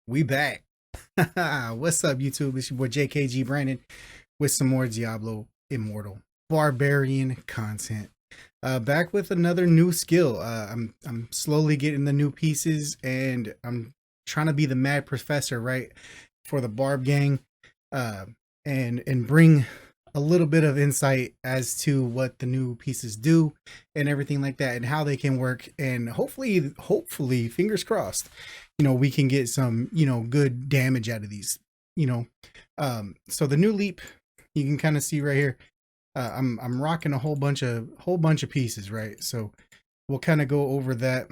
We back. What's up, YouTube? It's your boy JKG Brandon with some more Diablo Immortal Barbarian content. Back with another new skill. I'm slowly getting the new pieces, and I'm trying to be the mad professor, right, for the Barb gang, uh, and bring a little bit of insight as to what the new pieces do and everything like that, and how they can work, and hopefully, fingers crossed, we can get some, good damage out of these, you know. So the new leap, you can kind of see right here. I'm rocking a whole bunch of pieces, right? So we'll kind of go over that.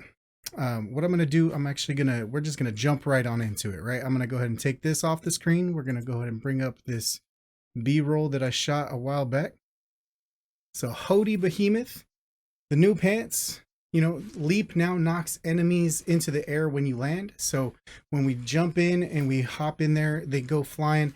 What I'm gonna do, we're just gonna jump right on into it, right? I'm gonna go ahead and take this off the screen. We're gonna go ahead and bring up this B-roll that I shot a while back. So Hody Behemoth, the new pants, leap now knocks enemies into the air when you land. So when we jump in and we hop in there, they go flying.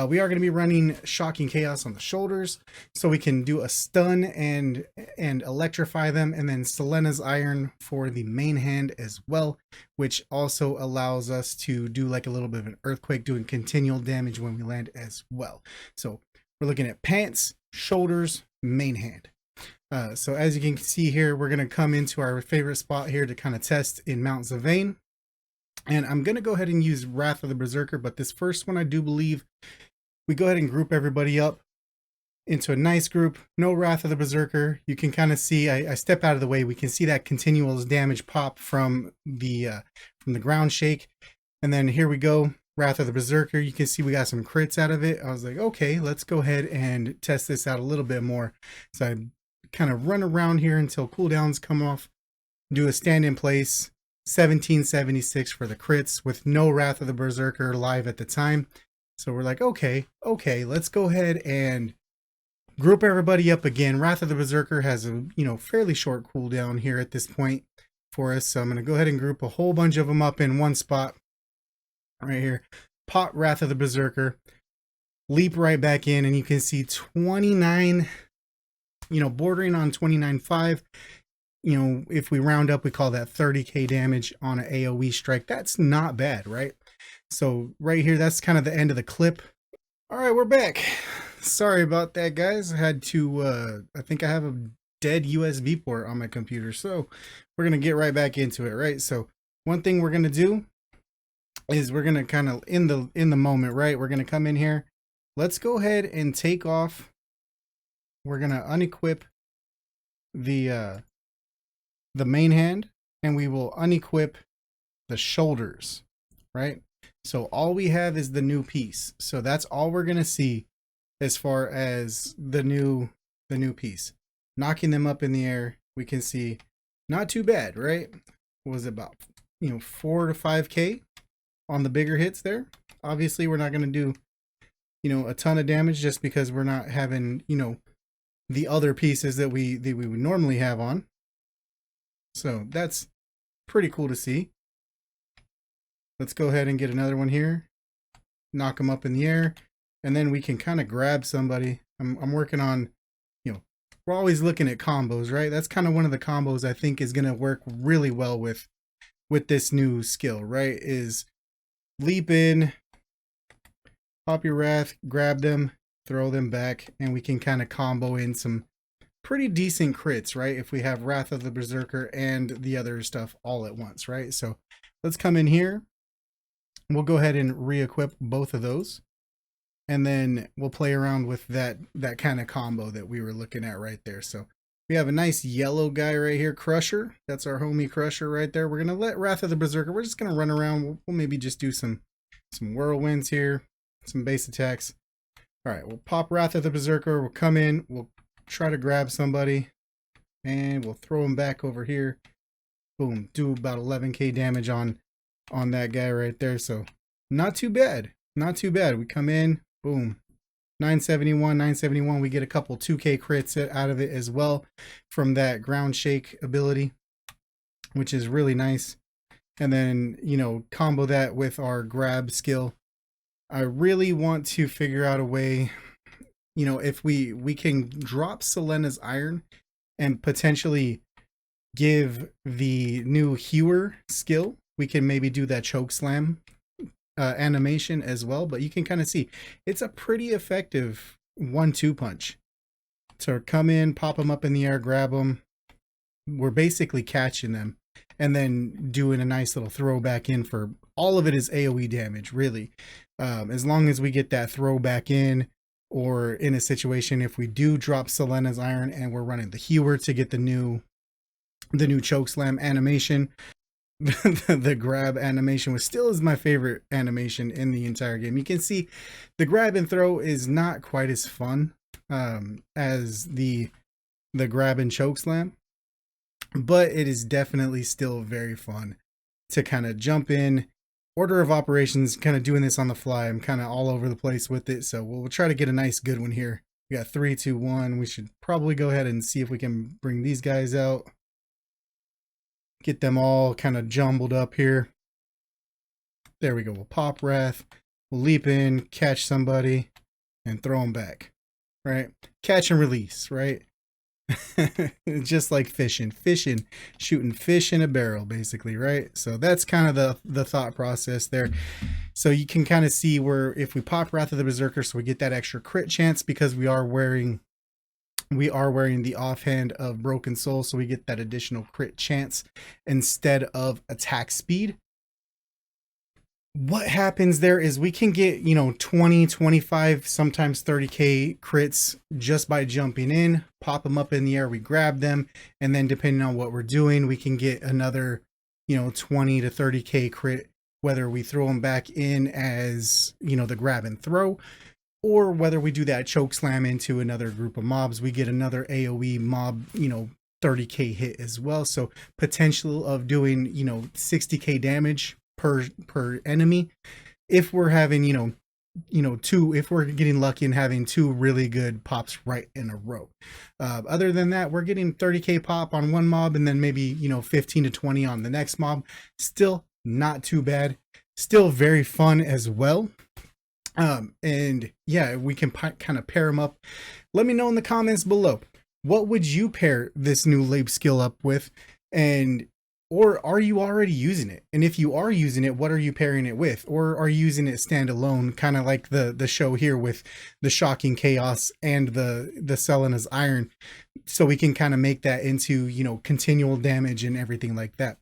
We are going to be running Shocking Chaos on the shoulders, so we can do a stun and electrify them, and then Selena's Iron for the main hand as well, which also allows us to do like a little bit of an earthquake, doing continual damage when we land as well. So we're looking at pants, shoulders, main hand. So as you can see here, we're going to come into our favorite spot here to kind of test in Mount Zavane. And I'm going to go ahead and use Wrath of the Berserker, but this first one, I do believe we go ahead and group everybody up into a nice group. No Wrath of the Berserker. You can kind of see, I step out of the way. We can see that continual damage pop from the ground shake. And then here we go. Wrath of the Berserker. You can see we got some crits out of it. I was like, okay, let's go ahead and test this out a little bit more. So I kind of run around here until cooldowns come off, do a stand in place, 1776 for the crits with no Wrath of the Berserker live at the time. So we're like, okay, let's go ahead and group everybody up again. Wrath of the Berserker has a fairly short cooldown here at this point for us. So I'm going to go ahead and group a whole bunch of them up in one spot right here. Pop Wrath of the Berserker, leap right back in, and you can see 29, bordering on 29.5. If we round up, we call that 30k damage on an AoE strike. That's not bad, right? So right here, that's kind of the end of the clip. All right, we're back. Sorry about that, guys. I had to, I think I have a dead USB port on my computer. So we're going to get right back into it, right? So one thing we're going to do is we're going to kind of in the moment, right? We're going to come in here. Let's go ahead and take off. We're going to unequip the main hand, and we will unequip the shoulders, right? So all we have is the new piece. So that's all we're going to see as far as the new piece. Knocking them up in the air, we can see not too bad, right? What was it, about 4 to 5k on the bigger hits there? Obviously we're not going to do a ton of damage, just because we're not having the other pieces that we would normally have on. So that's pretty cool to see. Let's go ahead and get another one here. Knock them up in the air, and then we can kind of grab somebody. I'm working on, we're always looking at combos, right? That's kind of one of the combos I think is going to work really well with this new skill, right? Is leap in, pop your wrath, grab them, throw them back, and we can kind of combo in some pretty decent crits, right? If we have Wrath of the Berserker and the other stuff all at once, right? So let's come in here. We'll go ahead and re-equip both of those, and then we'll play around with that kind of combo that we were looking at right there. So we have a nice yellow guy right here, Crusher. That's our homie Crusher right there. We're gonna let Wrath of the Berserker, we're just gonna run around. We'll maybe just do some whirlwinds here, some base attacks. All right, we'll pop Wrath of the Berserker. We'll come in, we'll try to grab somebody, and we'll throw him back over here. Boom, do about 11k damage on that guy right there. So not too bad, not too bad. We come in, boom, 971. We get a couple 2k crits out of it as well from that ground shake ability, which is really nice. And then combo that with our grab skill. I really want to figure out a way, if we can drop Selena's Iron and potentially give the new Hewer skill, we can maybe do that choke slam animation as well, but you can kind of see it's a pretty effective 1-2 punch. So come in, pop them up in the air, grab them. We're basically catching them and then doing a nice little throw back in. For all of it is AoE damage, really. As long as we get that throw back in, or in a situation if we do drop Selena's Iron and we're running the Hewer to get the new chokeslam animation. The grab animation was still is my favorite animation in the entire game. You can see the grab and throw is not quite as fun as the grab and chokeslam, but it is definitely still very fun to kind of jump in. Order of operations, kind of doing this on the fly. I'm kind of all over the place with it, so we'll try to get a nice good one here. We got 3, 2, 1. We should probably go ahead and see if we can bring these guys out. Get them all kind of jumbled up here. There we go. We'll pop Wrath. We'll leap in, catch somebody, and throw them back. Right? Catch and release, right? Just like fishing, shooting fish in a barrel, basically, right? So that's kind of the thought process there. So you can kind of see where if we pop Wrath of the Berserker, so we get that extra crit chance because we are wearing the offhand of Broken Soul, so we get that additional crit chance instead of attack speed. What happens there is we can get, 20, 25, sometimes 30k crits just by jumping in, pop them up in the air, we grab them, and then depending on what we're doing, we can get another, 20 to 30k crit, whether we throw them back in as, the grab and throw, or whether we do that choke slam into another group of mobs, we get another AoE mob, 30k hit as well. So potential of doing, 60k damage per enemy if we're having if we're getting lucky and having 2 really good pops right in a row. Other than that, we're getting 30k pop on one mob and then maybe 15 to 20 on the next mob. Still not too bad, still very fun as well. And yeah, we can kind of pair them up. Let me know in the comments below, what would you pair this new Labe skill up with, or are you already using it? And if you are using it, what are you pairing it with? Or are you using it standalone, kind of like the show here with the Shocking Chaos and the Selena's Iron, so we can kind of make that into, continual damage and everything like that.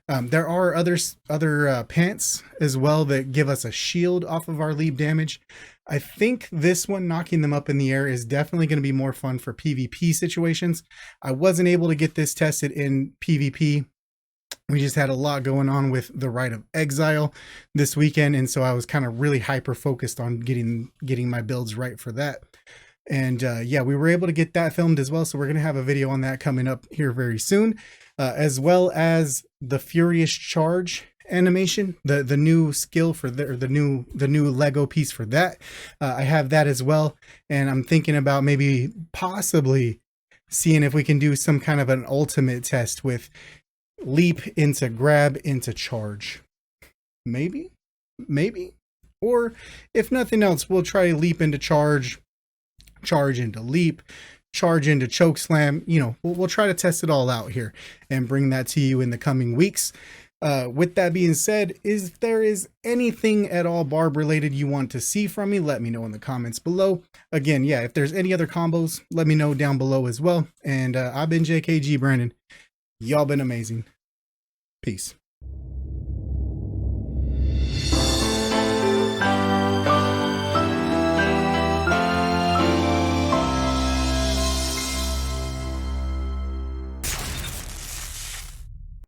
There are other pants as well that give us a shield off of our leap damage. I think this one, knocking them up in the air, is definitely going to be more fun for PvP situations. I wasn't able to get this tested in PvP. We just had a lot going on with the Rite of Exile this weekend, and so I was kind of really hyper focused on getting my builds right for that. And yeah, we were able to get that filmed as well, so we're going to have a video on that coming up here very soon, as well as the Furious Charge animation, the new skill for the new Lego piece for that. I have that as well, and I'm thinking about maybe possibly seeing if we can do some kind of an ultimate test with leap into grab into charge. Maybe, or if nothing else, we'll try leap into charge into leap, charge into choke slam. We'll try to test it all out here and bring that to you in the coming weeks. With that being said, if there is anything at all Barb related you want to see from me, let me know in the comments below. Again, yeah, if there's any other combos, let me know down below as well. And I've been JKG Brandon. Y'all been amazing. Peace.